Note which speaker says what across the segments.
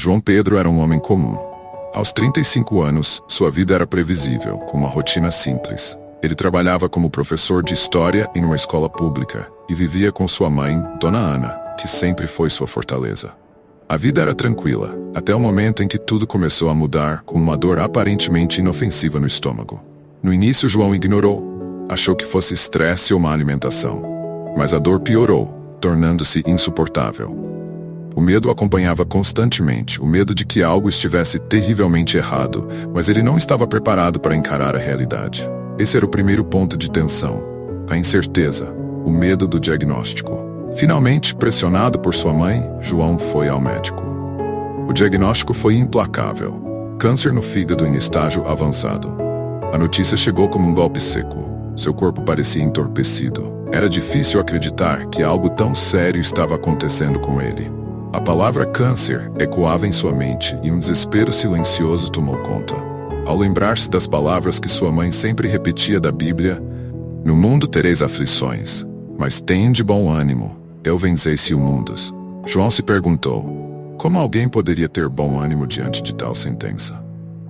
Speaker 1: João Pedro era um homem comum. Aos 35 anos, sua vida era previsível, com uma rotina simples. Ele trabalhava como professor de história em uma escola pública e vivia com sua mãe, Dona Ana, que sempre foi sua fortaleza. A vida era tranquila, até o momento em que tudo começou a mudar com uma dor aparentemente inofensiva no estômago. No início, João ignorou. Achou que fosse estresse ou má alimentação. Mas a dor piorou, tornando-se insuportável. O medo acompanhava constantemente, o medo de que algo estivesse terrivelmente errado, mas ele não estava preparado para encarar a realidade. Esse era o primeiro ponto de tensão, a incerteza, o medo do diagnóstico. Finalmente, pressionado por sua mãe, João foi ao médico. O diagnóstico foi implacável: câncer no fígado em estágio avançado. A notícia chegou como um golpe seco. Seu corpo parecia entorpecido. Era difícil acreditar que algo tão sério estava acontecendo com ele. A palavra câncer ecoava em sua mente e um desespero silencioso tomou conta. Ao lembrar-se das palavras que sua mãe sempre repetia da Bíblia: "No mundo tereis aflições, mas tende bom ânimo, eu venci o mundo", João se perguntou: como alguém poderia ter bom ânimo diante de tal sentença?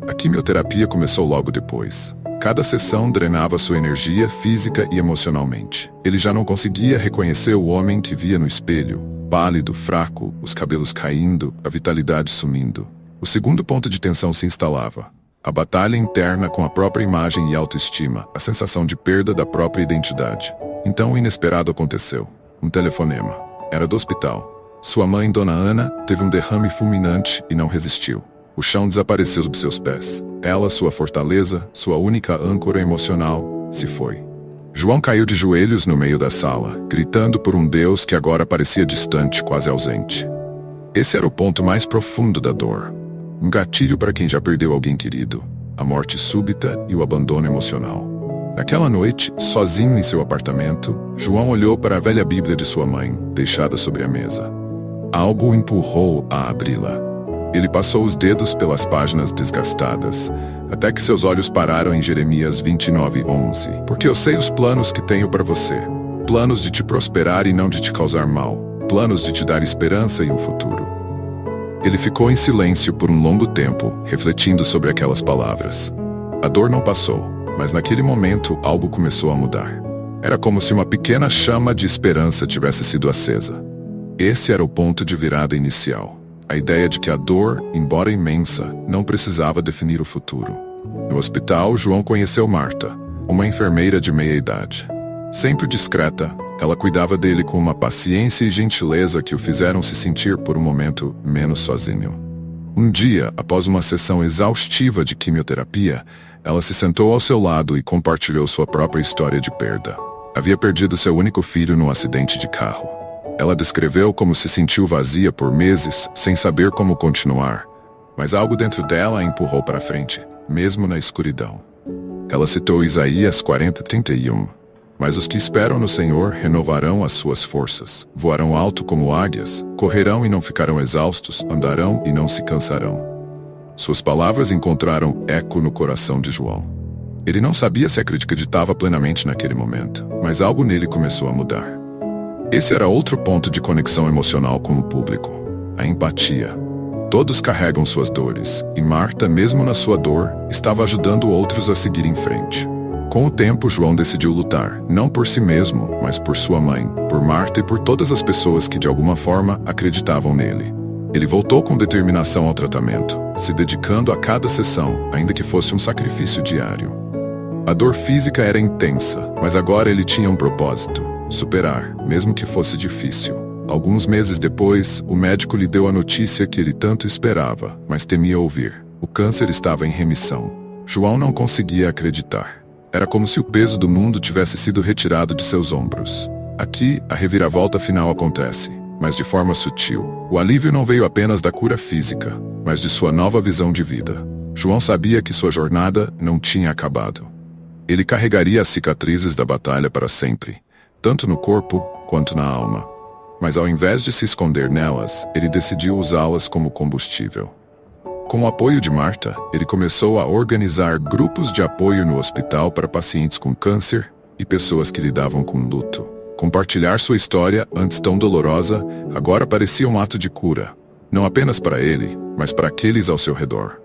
Speaker 1: A quimioterapia começou logo depois. Cada sessão drenava sua energia física e emocionalmente. Ele já não conseguia reconhecer o homem que via no espelho, pálido, fraco, os cabelos caindo, a vitalidade sumindo. O segundo ponto de tensão se instalava: a batalha interna com a própria imagem e autoestima, a sensação de perda da própria identidade. Então o inesperado aconteceu. Um telefonema. Era do hospital. Sua mãe, Dona Ana, teve um derrame fulminante e não resistiu. O chão desapareceu sob seus pés. Ela, sua fortaleza, sua única âncora emocional, se foi. João caiu de joelhos no meio da sala, gritando por um Deus que agora parecia distante, quase ausente. Esse era o ponto mais profundo da dor. Um gatilho para quem já perdeu alguém querido, a morte súbita e o abandono emocional. Naquela noite, sozinho em seu apartamento, João olhou para a velha Bíblia de sua mãe, deixada sobre a mesa. Algo o empurrou a abri-la. Ele passou os dedos pelas páginas desgastadas, até que seus olhos pararam em Jeremias 29:11. Porque eu sei os planos que tenho para você, planos de te prosperar e não de te causar mal, planos de te dar esperança e um futuro. Ele ficou em silêncio por um longo tempo, refletindo sobre aquelas palavras. A dor não passou, mas naquele momento algo começou a mudar. Era como se uma pequena chama de esperança tivesse sido acesa. Esse era o ponto de virada inicial. A ideia de que a dor, embora imensa, não precisava definir o futuro. No hospital, João conheceu Marta, uma enfermeira de meia-idade. Sempre discreta, ela cuidava dele com uma paciência e gentileza que o fizeram se sentir por um momento menos sozinho. Um dia, após uma sessão exaustiva de quimioterapia, ela se sentou ao seu lado e compartilhou sua própria história de perda. Havia perdido seu único filho num acidente de carro. Ela descreveu como se sentiu vazia por meses, sem saber como continuar, mas algo dentro dela a empurrou para frente, mesmo na escuridão. Ela citou Isaías 40:31. Mas os que esperam no Senhor renovarão as suas forças, voarão alto como águias, correrão e não ficarão exaustos, andarão e não se cansarão. Suas palavras encontraram eco no coração de João. Ele não sabia se acreditava plenamente naquele momento, mas algo nele começou a mudar. Esse era outro ponto de conexão emocional com o público: a empatia. Todos carregam suas dores, e Marta, mesmo na sua dor, estava ajudando outros a seguir em frente. Com o tempo, João decidiu lutar, não por si mesmo, mas por sua mãe, por Marta e por todas as pessoas que de alguma forma acreditavam nele. Ele voltou com determinação ao tratamento, se dedicando a cada sessão, ainda que fosse um sacrifício diário. A dor física era intensa, mas agora ele tinha um propósito: superar, mesmo que fosse difícil. Alguns meses depois, o médico lhe deu a notícia que ele tanto esperava, mas temia ouvir: o câncer estava em remissão. João não conseguia acreditar. Era como se o peso do mundo tivesse sido retirado de seus ombros. Aqui, a reviravolta final acontece, mas de forma sutil. O alívio não veio apenas da cura física, mas de sua nova visão de vida. João sabia que sua jornada não tinha acabado. Ele carregaria as cicatrizes da batalha para sempre, tanto no corpo quanto na alma. Mas ao invés de se esconder nelas, ele decidiu usá-las como combustível. Com o apoio de Marta, ele começou a organizar grupos de apoio no hospital para pacientes com câncer e pessoas que lidavam com luto. Compartilhar sua história, antes tão dolorosa, agora parecia um ato de cura. não apenas para ele, mas para aqueles ao seu redor.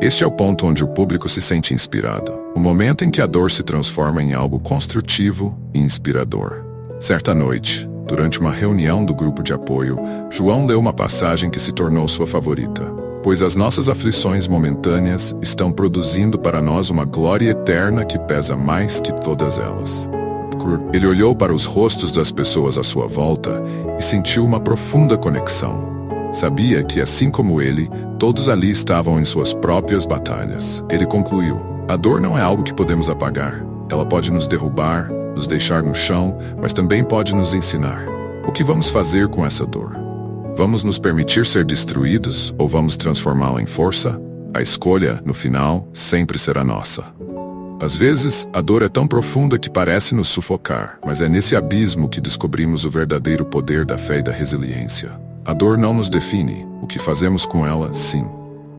Speaker 1: Este é o ponto onde o público se sente inspirado, o momento em que a dor se transforma em algo construtivo e inspirador. Certa noite, durante uma reunião do grupo de apoio, João leu uma passagem que se tornou sua favorita. Pois as nossas aflições momentâneas estão produzindo para nós uma glória eterna que pesa mais que todas elas. Ele olhou para os rostos das pessoas à sua volta e sentiu uma profunda conexão. Sabia que, assim como ele, todos ali estavam em suas próprias batalhas. Ele concluiu: a dor não é algo que podemos apagar. Ela pode nos derrubar, nos deixar no chão, mas também pode nos ensinar. O que vamos fazer com essa dor? Vamos nos permitir ser destruídos ou vamos transformá-la em força? A escolha, no final, sempre será nossa. Às vezes, a dor é tão profunda que parece nos sufocar, mas é nesse abismo que descobrimos o verdadeiro poder da fé e da resiliência. A dor não nos define, o que fazemos com ela, sim.